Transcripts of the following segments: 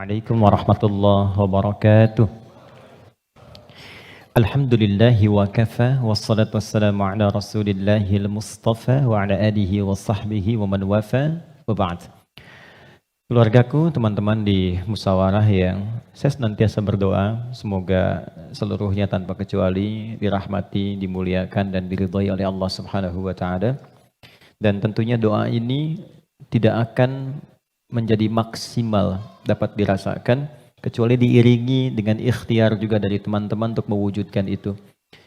Assalamualaikum warahmatullahi wabarakatuh. Alhamdulillahi wa kafa wassalatu wassalamu ala Rasulillahil Mustafa wa ala alihi wa sahbihi wa man wafa wa ba'd. Keluargaku, teman-teman di musyawarah yang saya senantiasa berdoa semoga seluruhnya tanpa kecuali dirahmati, dimuliakan dan diridhai oleh Allah Subhanahu wa taala. Dan tentunya doa ini tidak akan menjadi maksimal dapat dirasakan kecuali diiringi dengan ikhtiar juga dari teman-teman untuk mewujudkan itu.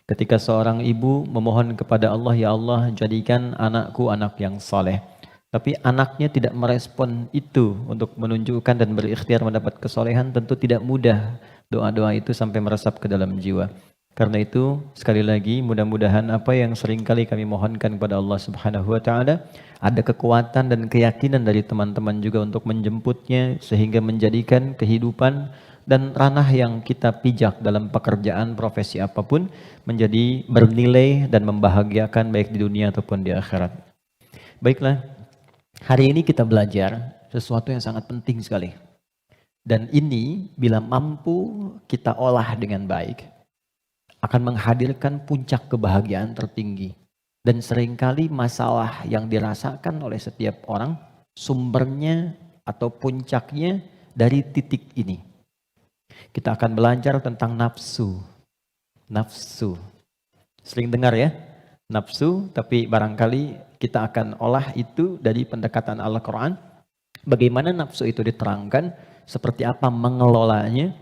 Ketika seorang ibu memohon kepada Allah, ya Allah jadikan anakku anak yang saleh, tapi anaknya tidak merespon itu untuk menunjukkan dan berikhtiar mendapat kesolehan, tentu tidak mudah doa-doa itu sampai meresap ke dalam jiwa. Karena itu sekali lagi mudah-mudahan apa yang seringkali kami mohonkan kepada Allah Subhanahu wa taala ada kekuatan dan keyakinan dari teman-teman juga untuk menjemputnya sehingga menjadikan kehidupan dan ranah yang kita pijak dalam pekerjaan profesi apapun menjadi bernilai dan membahagiakan baik di dunia ataupun di akhirat. Baiklah, hari ini kita belajar sesuatu yang sangat penting sekali. Dan ini bila mampu kita olah dengan baik akan menghadirkan puncak kebahagiaan tertinggi. Dan seringkali masalah yang dirasakan oleh setiap orang sumbernya atau puncaknya dari titik ini. Kita akan belajar tentang nafsu. Nafsu. Sering dengar ya? Nafsu, tapi barangkali kita akan olah itu dari pendekatan Al-Quran. Bagaimana nafsu itu diterangkan, seperti apa mengelolanya,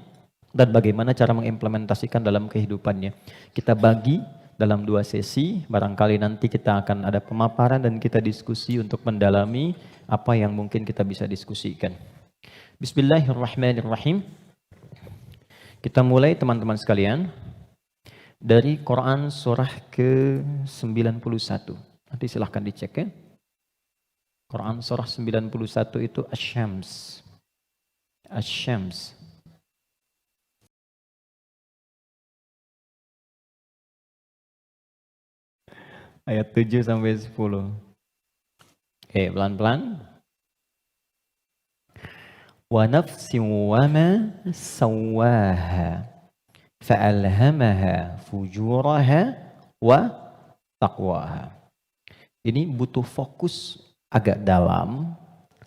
dan bagaimana cara mengimplementasikan dalam kehidupannya. Kita bagi dalam 2 sesi, barangkali nanti kita akan ada pemaparan dan kita diskusi untuk mendalami apa yang mungkin kita bisa diskusikan. Bismillahirrahmanirrahim. Kita mulai teman-teman sekalian dari Quran surah ke-91. Nanti silahkan dicek ya. Quran surah 91 itu Asy-Syams. Asy-Syams. Ayat 7 sampai 10. Oke, pelan-pelan. Wa nafsin wa ma sawwaha fa'alhamaha fujuraha wa taqwaha. Ini butuh fokus agak dalam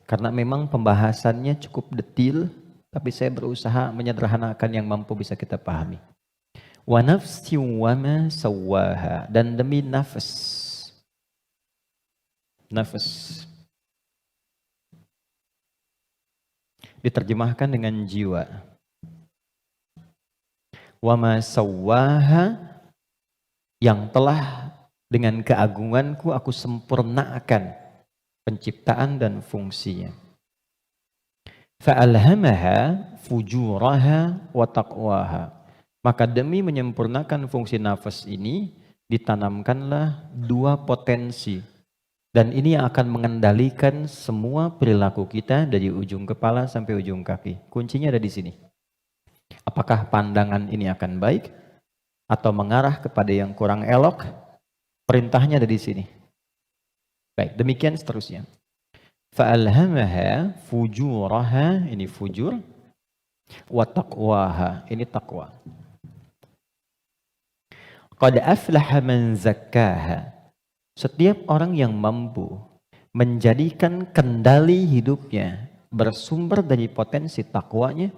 karena memang pembahasannya cukup detil, tapi saya berusaha menyederhanakan yang mampu bisa kita pahami. Wa nafsin wa ma sawwaha, dan demi nafas. Nafas diterjemahkan dengan jiwa. Wa ma sawwaha, yang telah dengan keagunganku aku sempurnakan penciptaan dan fungsinya. Fa'alhamaha fujuraha wa taqwaha. Maka demi menyempurnakan fungsi nafas ini, ditanamkanlah 2 potensi. Dan ini yang akan mengendalikan semua perilaku kita dari ujung kepala sampai ujung kaki. Kuncinya ada di sini. Apakah pandangan ini akan baik atau mengarah kepada yang kurang elok? Perintahnya ada di sini. Baik, demikian seterusnya. Fa'alhamaha fujuraha, ini fujur, wa taqwaha, ini taqwa. Qad aflaha man zakkaha. Setiap orang yang mampu menjadikan kendali hidupnya bersumber dari potensi takwanya,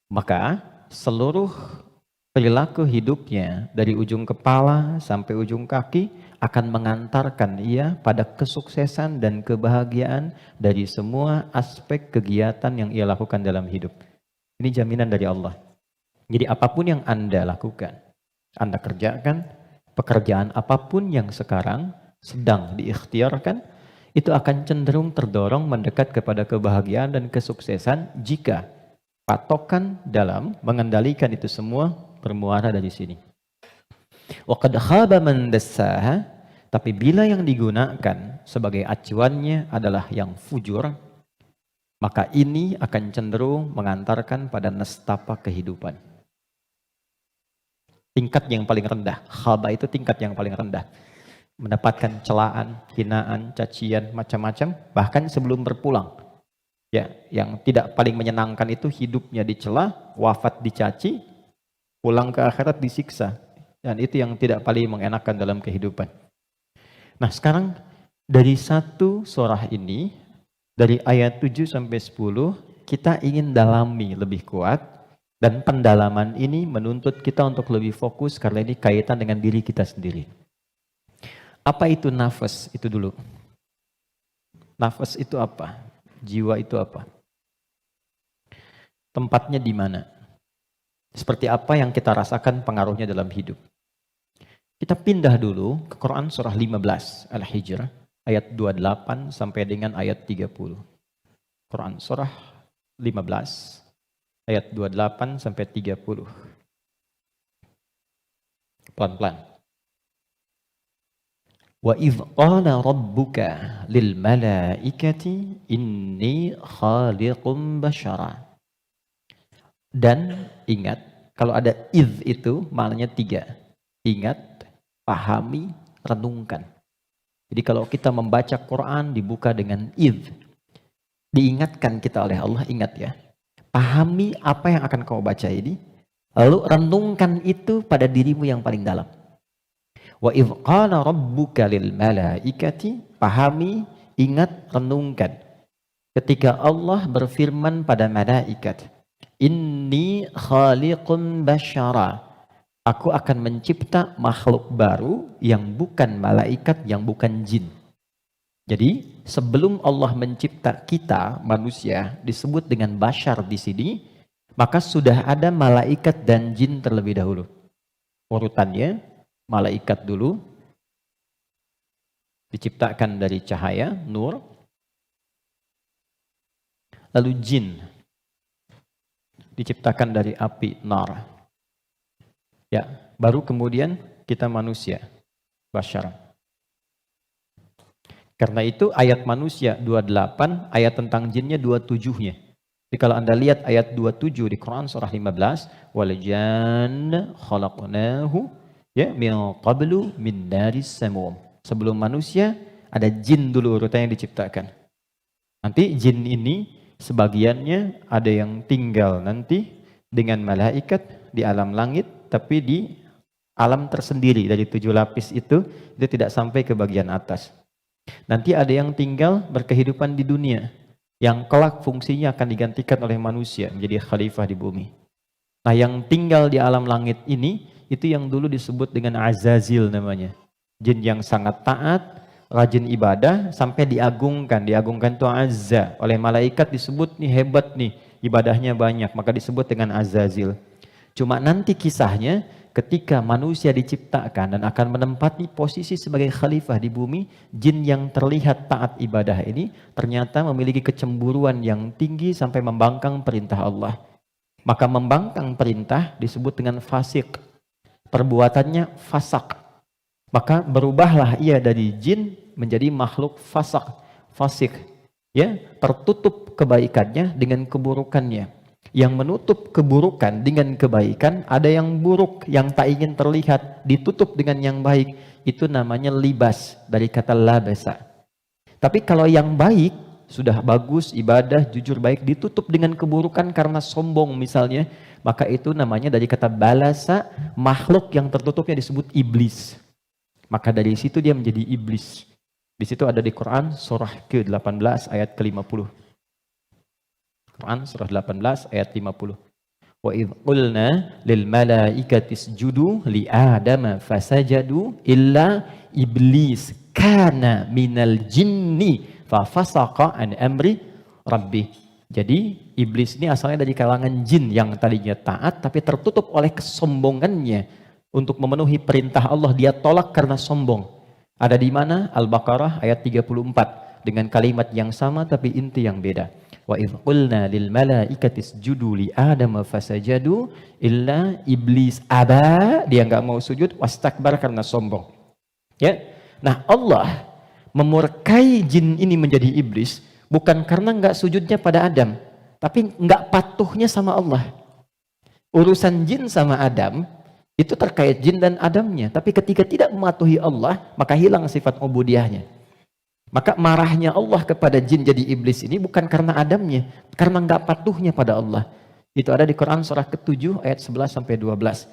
maka seluruh perilaku hidupnya dari ujung kepala sampai ujung kaki akan mengantarkan ia pada kesuksesan dan kebahagiaan dari semua aspek kegiatan yang ia lakukan dalam hidup. Ini jaminan dari Allah. Jadi apapun yang Anda lakukan, Anda kerjakan, pekerjaan apapun yang sekarang sedang diikhtiarkan, itu akan cenderung terdorong mendekat kepada kebahagiaan dan kesuksesan jika patokan dalam mengendalikan itu semua bermuara dari sini. Wa qad khaba man dassaha, tapi bila yang digunakan sebagai acuannya adalah yang fujur, maka ini akan cenderung mengantarkan pada nestapa kehidupan. Tingkat yang paling rendah, khaba itu tingkat yang paling rendah. Mendapatkan celaan, hinaan, cacian, macam-macam, bahkan sebelum berpulang. Ya, yang tidak paling menyenangkan itu hidupnya dicela, wafat dicaci, pulang ke akhirat disiksa. Dan itu yang tidak paling mengenakan dalam kehidupan. Nah, sekarang dari satu surah ini, dari ayat 7 sampai 10, kita ingin dalami lebih kuat, dan pendalaman ini menuntut kita untuk lebih fokus karena ini kaitan dengan diri kita sendiri. Apa itu nafas? Itu dulu. Nafas itu apa? Jiwa itu apa? Tempatnya di mana? Seperti apa yang kita rasakan pengaruhnya dalam hidup? Kita pindah dulu ke Quran surah 15 Al-Hijr ayat 28 sampai dengan ayat 30. Quran surah 15 ayat 28 sampai 30. Pelan-pelan. Wa idh qala rabbuka lil malaikati inni khaliqum basyara. Dan ingat, kalau ada idh itu maknanya 3. Ingat, pahami, renungkan. Jadi kalau kita membaca Quran dibuka dengan idh, diingatkan kita oleh Allah, ingat ya. Pahami apa yang akan kau baca ini, lalu renungkan itu pada dirimu yang paling dalam. Wa idh qala rabbuka lil malaikati, pahami, ingat, renungkan. Ketika Allah berfirman pada malaikat, inni khaliqun basyara, aku akan mencipta makhluk baru yang bukan malaikat, yang bukan jin. Jadi sebelum Allah mencipta kita manusia disebut dengan basyar di sini, maka sudah ada malaikat dan jin terlebih dahulu. Urutannya malaikat dulu diciptakan dari cahaya, nur. Lalu jin diciptakan dari api, nar. Ya, baru kemudian kita manusia, basyar. Karena itu ayat manusia 28, ayat tentang jinnya 27-nya. Jadi kalau Anda lihat ayat 27 di Quran surah 15, wal janna khalaqnahu ya min qablu min naris samum. Sebelum manusia ada jin dulu urutannya diciptakan. Nanti jin ini sebagiannya ada yang tinggal nanti dengan malaikat di alam langit, tapi di alam tersendiri dari 7 lapis itu tidak sampai ke bagian atas. Nanti ada yang tinggal berkehidupan di dunia, yang kelak fungsinya akan digantikan oleh manusia menjadi khalifah di bumi. Nah, yang tinggal di alam langit ini, itu yang dulu disebut dengan Azazil namanya. Jin yang sangat taat, rajin ibadah, sampai diagungkan. Diagungkan itu Azza. Oleh malaikat disebut nih hebat nih, ibadahnya banyak, maka disebut dengan Azazil. Cuma nanti kisahnya, ketika manusia diciptakan dan akan menempati posisi sebagai khalifah di bumi, jin yang terlihat taat ibadah ini ternyata memiliki kecemburuan yang tinggi sampai membangkang perintah Allah. Maka membangkang perintah disebut dengan fasik. Perbuatannya fasak. Maka berubahlah ia dari jin menjadi makhluk fasik. Ya, tertutup kebaikannya dengan keburukannya. Yang menutup keburukan dengan kebaikan, ada yang buruk yang tak ingin terlihat ditutup dengan yang baik, itu namanya libas, dari kata labasa. Tapi kalau yang baik sudah bagus, ibadah, jujur baik, ditutup dengan keburukan karena sombong misalnya, maka itu namanya dari kata balasa, makhluk yang tertutupnya disebut iblis. Maka dari situ dia menjadi iblis. Di situ ada di Quran surah ke-18 ayat ke-50. Quran surah 18 ayat 50. Wa idh qulna lil malaikati isjudu li adama fasajadu illa iblis kana minal jinni fa fasaqa an amri rabbih. Jadi iblis ini asalnya dari kalangan jin yang tadinya taat tapi tertutup oleh kesombongannya untuk memenuhi perintah Allah, dia tolak karena sombong. Ada di mana? Al-Baqarah ayat 34 dengan kalimat yang sama tapi inti yang beda. Wa idh qulna lil malaikati isjudu li adama fasajadu illa iblis aba, dia enggak mau sujud, wastakbar karena sombong. Ya. Nah, Allah memurkai jin ini menjadi iblis bukan karena enggak sujudnya pada Adam, tapi enggak patuhnya sama Allah. Urusan jin sama Adam itu terkait jin dan Adamnya, tapi ketika tidak mematuhi Allah, maka hilang sifat ubudiyahnya. Maka marahnya Allah kepada jin jadi iblis ini bukan karena Adamnya, karena nggak patuhnya pada Allah. Itu ada di Quran surah ke-7 ayat 11 sampai 12.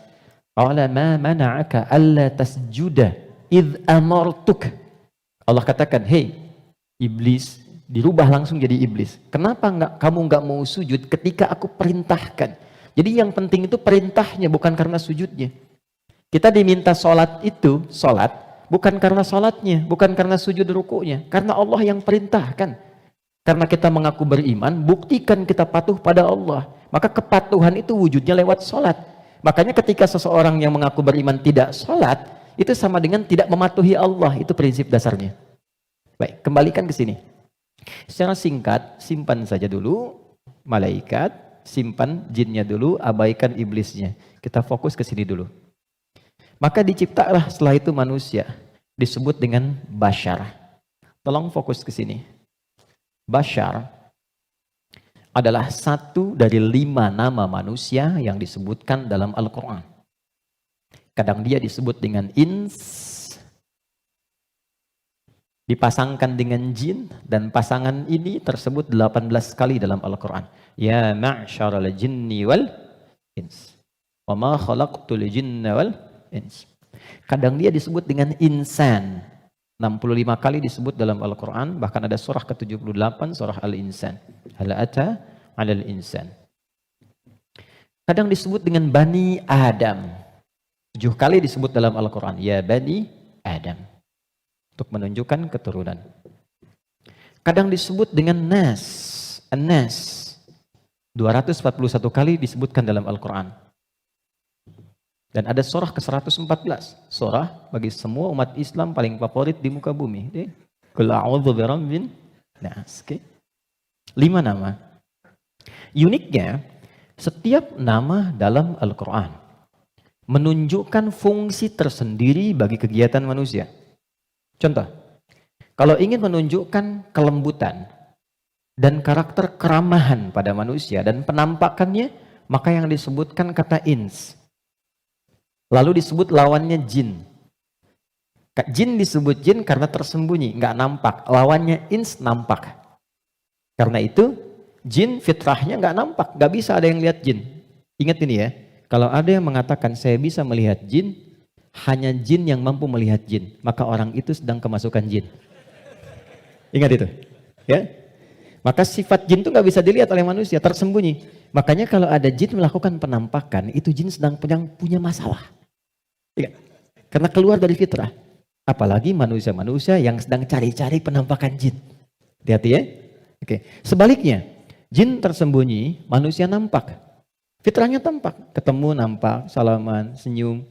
Qala ma mana'aka alla tasjuda id amartuk. Allah katakan, "Hei iblis," dirubah langsung jadi iblis. Kenapa kamu nggak mau sujud ketika aku perintahkan? Jadi yang penting itu perintahnya, bukan karena sujudnya. Kita diminta sholat itu, sholat bukan karena sholatnya, bukan karena sujud rukunya, karena Allah yang perintahkan. Karena kita mengaku beriman, buktikan kita patuh pada Allah. Maka kepatuhan itu wujudnya lewat sholat. Makanya ketika seseorang yang mengaku beriman tidak sholat, itu sama dengan tidak mematuhi Allah. Itu prinsip dasarnya. Baik, kembalikan ke sini. Secara singkat, simpan saja dulu malaikat, simpan jinnya dulu, abaikan iblisnya. Kita fokus ke sini dulu. Maka diciptalah setelah itu manusia, disebut dengan Bashar. Tolong fokus ke sini. Bashar adalah satu dari 5 nama manusia yang disebutkan dalam Al-Quran. Kadang dia disebut dengan ins, dipasangkan dengan jin, dan pasangan ini tersebut 18 kali dalam Al-Quran. Ya ma'syaral jinni wal ins. Wa ma khalaqtul jinna wal ins. Kadang dia disebut dengan insan. 65 kali disebut dalam Al-Quran. Bahkan ada surah ke-78, surah Al-Insan. Hal ata 'alal insan. Kadang disebut dengan Bani Adam. 7 kali disebut dalam Al-Quran. Ya Bani Adam. Untuk menunjukkan keturunan. Kadang disebut dengan Nas. An-Nas. 241 kali disebutkan dalam Al-Quran. Dan ada surah ke-114. Surah bagi semua umat Islam paling favorit di muka bumi. Qul a'udzu birabbin nas. 5 nama. Uniknya, setiap nama dalam Al-Quran menunjukkan fungsi tersendiri bagi kegiatan manusia. Contoh, kalau ingin menunjukkan kelembutan dan karakter keramahan pada manusia dan penampakannya, maka yang disebutkan kata ins. Lalu disebut lawannya jin. Jin disebut jin karena tersembunyi, nggak nampak. Lawannya ins nampak. Karena itu jin fitrahnya nggak nampak, nggak bisa ada yang lihat jin. Ingat ini ya, kalau ada yang mengatakan saya bisa melihat jin, hanya jin yang mampu melihat jin, maka orang itu sedang kemasukan jin. Ingat itu, ya. Maka sifat jin itu nggak bisa dilihat oleh manusia, tersembunyi. Makanya kalau ada jin melakukan penampakan, itu jin sedang punya masalah. Ya. Karena keluar dari fitrah. Apalagi manusia-manusia yang sedang cari-cari penampakan jin. Hati-hati ya. Oke. Sebaliknya, jin tersembunyi, manusia nampak. Fitrahnya tampak. Ketemu nampak, salaman, senyum.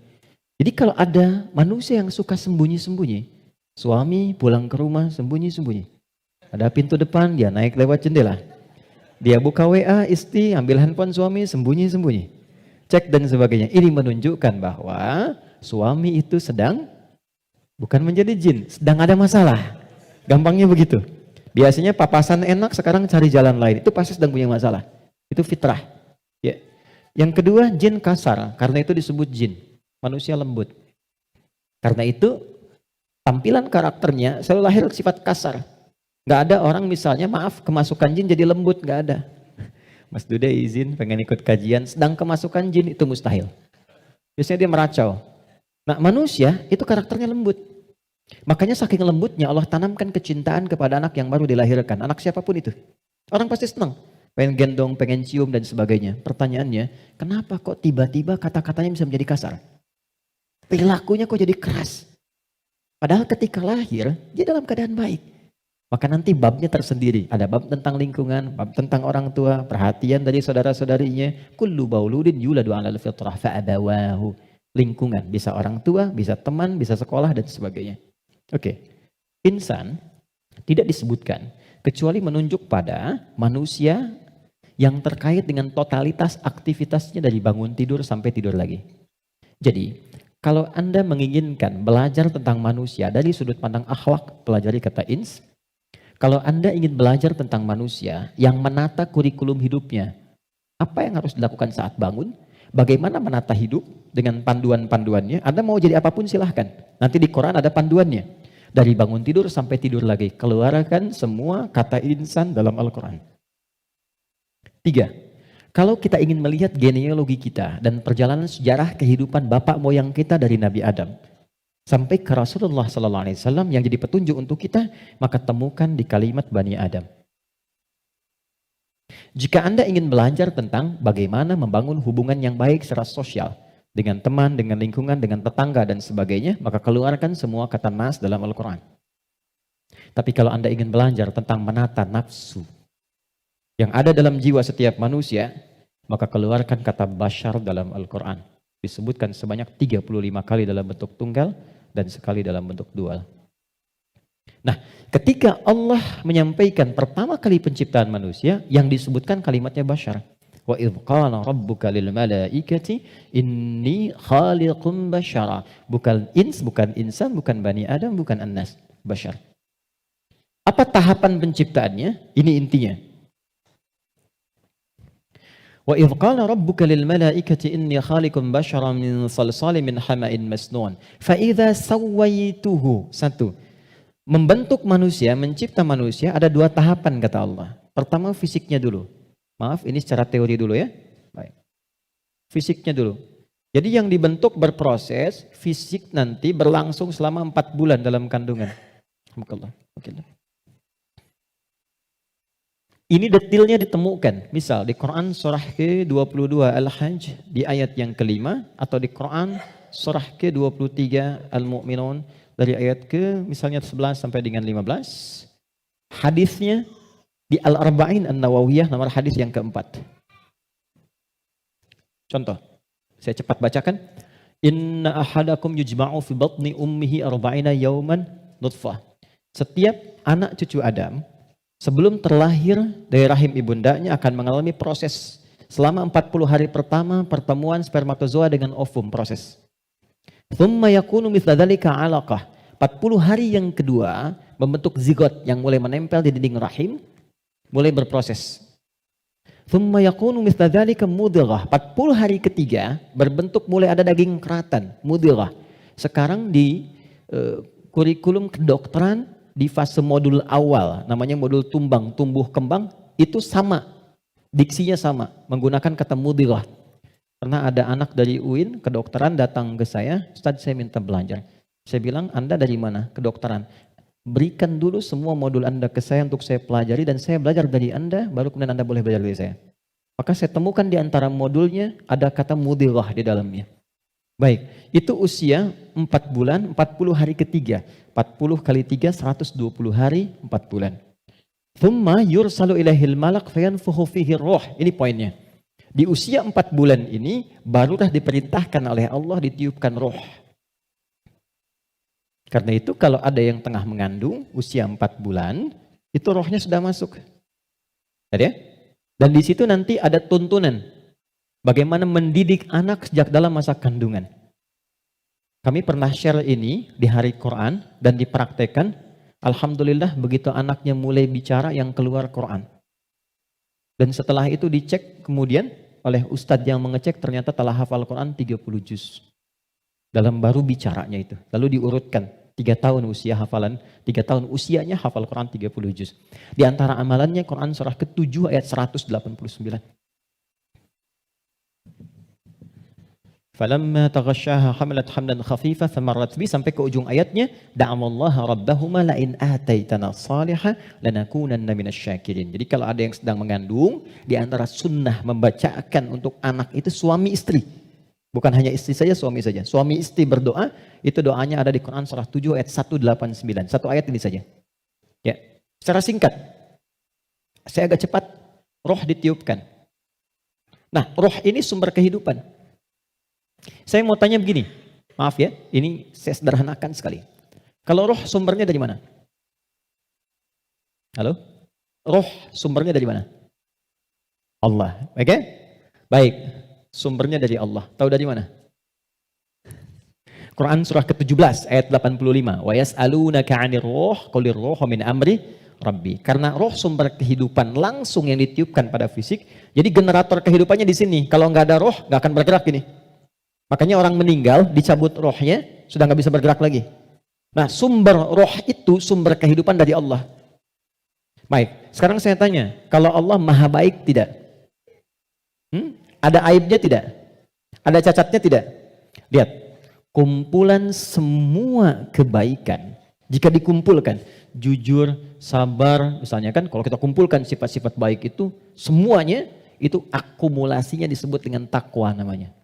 Jadi kalau ada manusia yang suka sembunyi-sembunyi, suami pulang ke rumah sembunyi-sembunyi. Ada pintu depan, dia naik lewat jendela. Dia buka WA, istri, ambil handphone suami, sembunyi-sembunyi. Cek dan sebagainya. Ini menunjukkan bahwa suami itu sedang bukan menjadi jin, sedang ada masalah. Gampangnya begitu. Biasanya papasan enak, sekarang cari jalan lain. Itu pasti sedang punya masalah. Itu fitrah. Ya. Yang kedua, jin kasar. Karena itu disebut jin. Manusia lembut. Karena itu tampilan karakternya selalu lahir sifat kasar. Gak ada orang misalnya, maaf, kemasukan jin jadi lembut, gak ada. Mas Dude izin pengen ikut kajian, sedang kemasukan jin, itu mustahil. Biasanya dia meracau. Nah manusia itu karakternya lembut. Makanya saking lembutnya Allah tanamkan kecintaan kepada anak yang baru dilahirkan. Anak siapapun itu. Orang pasti senang. Pengen gendong, pengen cium dan sebagainya. Pertanyaannya, kenapa kok tiba-tiba kata-katanya bisa menjadi kasar? Perilakunya kok jadi keras? Padahal ketika lahir, dia dalam keadaan baik. Maka nanti babnya tersendiri. Ada bab tentang lingkungan, bab tentang orang tua, perhatian dari saudara-saudarinya. Kullu bauludin yuladu 'alal fitrah fa'abawahu. Lingkungan, bisa orang tua, bisa teman, bisa sekolah dan sebagainya. Oke. Insan tidak disebutkan kecuali menunjuk pada manusia yang terkait dengan totalitas aktivitasnya dari bangun tidur sampai tidur lagi. Jadi, kalau Anda menginginkan belajar tentang manusia dari sudut pandang akhlak, pelajari kata ins. Kalau Anda ingin belajar tentang manusia yang menata kurikulum hidupnya, apa yang harus dilakukan saat bangun, bagaimana menata hidup dengan panduan-panduannya, Anda mau jadi apapun silahkan. Nanti di Quran ada panduannya. Dari bangun tidur sampai tidur lagi, keluarkan semua kata insan dalam Al-Quran. 3. Kalau kita ingin melihat genealogi kita dan perjalanan sejarah kehidupan bapak moyang kita dari Nabi Adam sampai ke Rasulullah SAW yang jadi petunjuk untuk kita, maka temukan di kalimat Bani Adam. Jika Anda ingin belajar tentang bagaimana membangun hubungan yang baik secara sosial, dengan teman, dengan lingkungan, dengan tetangga, dan sebagainya, maka keluarkan semua kata nas dalam Al-Quran. Tapi kalau Anda ingin belajar tentang menata nafsu yang ada dalam jiwa setiap manusia, maka keluarkan kata bashar dalam Al-Quran. Disebutkan sebanyak 35 kali dalam bentuk tunggal dan sekali dalam bentuk dual. Nah, ketika Allah menyampaikan pertama kali penciptaan manusia, yang disebutkan kalimatnya bashar. Wa idh qala rabbuka lil malaikati inni khaliqum bashara. Bukan ins, bukan insan, bukan bani Adam, bukan annas, bashar. Apa tahapan penciptaannya? Ini intinya. Wa idh qala rabbuka lil malaikati inni khaliqum bashara min salsalin min hama'in masnun fa idza sawaituhu. Satu, membentuk manusia, mencipta manusia ada 2 tahapan kata Allah. Pertama fisiknya dulu. Maaf, ini secara teori dulu ya. Baik. Fisiknya dulu. Jadi yang dibentuk berproses, fisik nanti berlangsung selama 4 bulan dalam kandungan. Oke. Ini detailnya ditemukan. Misal di Quran surah ke-22 Al-Hajj di ayat yang kelima, atau di Quran surah ke-23 Al-Mu'minun dari ayat ke misalnya 11 sampai dengan 15. Hadisnya di Al-Arba'in An-Nawawiyah nomor hadis yang keempat. Contoh, saya cepat bacakan. Inna ahadakum yujma'u fi batni ummihi arba'ina yawman nutfah. Setiap anak cucu Adam sebelum terlahir dari rahim ibundanya akan mengalami proses selama 40 hari pertama pertemuan spermatozoa dengan ovum, proses. Thumma yakunu mithla dzalika 'alaqah. 40 hari yang kedua membentuk zigot yang mulai menempel di dinding rahim, mulai berproses. Thumma yakunu mithla dzalika mudghah. 40 hari ketiga berbentuk mulai ada daging keratan, mudghah. Sekarang di kurikulum kedokteran di fase modul awal, namanya modul tumbang, tumbuh kembang, itu sama, diksinya sama, menggunakan kata mudghah. Pernah ada anak dari UIN kedokteran datang ke saya, Ustaz saya minta belajar. Saya bilang, Anda dari mana? Kedokteran. Berikan dulu semua modul Anda ke saya untuk saya pelajari dan saya belajar dari Anda, baru kemudian Anda boleh belajar dari saya. Maka saya temukan di antara modulnya ada kata mudghah di dalamnya. Baik, itu usia 4 bulan, 40 hari ketiga. 40 kali 3, 120 hari, 4 bulan. Thumma yursalu ilaihil malak fayanfukhu fihi ruh. Ini poinnya. Di usia 4 bulan ini barulah diperintahkan oleh Allah ditiupkan roh. Karena itu kalau ada yang tengah mengandung usia 4 bulan, itu rohnya sudah masuk. Ya? Dan di situ nanti ada tuntunan bagaimana mendidik anak sejak dalam masa kandungan. Kami pernah share ini di hari Quran dan dipraktekkan. Alhamdulillah begitu anaknya mulai bicara yang keluar Quran. Dan setelah itu dicek kemudian oleh ustadz yang mengecek ternyata telah hafal Quran 30 juz. Dalam baru bicaranya itu. Lalu diurutkan 3 tahun usia hafalan, 3 tahun usianya hafal Quran 30 juz. Di antara amalannya Quran surah ke-7 ayat 189. Falamma taghasyaha hamalat hamlan khafifa famarrat bi, sampai ke ujung ayatnya, da'amallaha rabbahuma la in ataitana salihah lanakunanna minasyakirin. Jadi kalau ada yang sedang mengandung, di antara sunnah membacakan untuk anak itu suami istri. Bukan hanya istri saja, suami saja. Suami istri berdoa, itu doanya ada di Quran surah 7 ayat 189. Satu ayat ini saja. Ya, secara singkat. Saya agak cepat. Roh ditiupkan. Nah, roh ini sumber kehidupan. Saya mau tanya begini. Maaf ya, ini saya sederhanakan sekali. Kalau roh sumbernya dari mana? Halo? Roh sumbernya dari mana? Allah. Oke? Baik. Sumbernya dari Allah. Tahu dari mana? Quran surah ke-17 ayat 85. Wa yas'alunaka 'anir ruh qulir ruhu min amri rabbi. Karena roh sumber kehidupan langsung yang ditiupkan pada fisik. Jadi generator kehidupannya di sini. Kalau nggak ada roh, nggak akan bergerak ini. Makanya orang meninggal dicabut rohnya sudah nggak bisa bergerak lagi. Nah, sumber roh itu sumber kehidupan dari Allah. Baik, sekarang saya tanya, kalau Allah maha baik tidak? Ada aibnya tidak? Ada cacatnya tidak? Lihat, kumpulan semua kebaikan, jika dikumpulkan, jujur, sabar, misalnya kan kalau kita kumpulkan sifat-sifat baik itu, semuanya itu akumulasinya disebut dengan takwa namanya.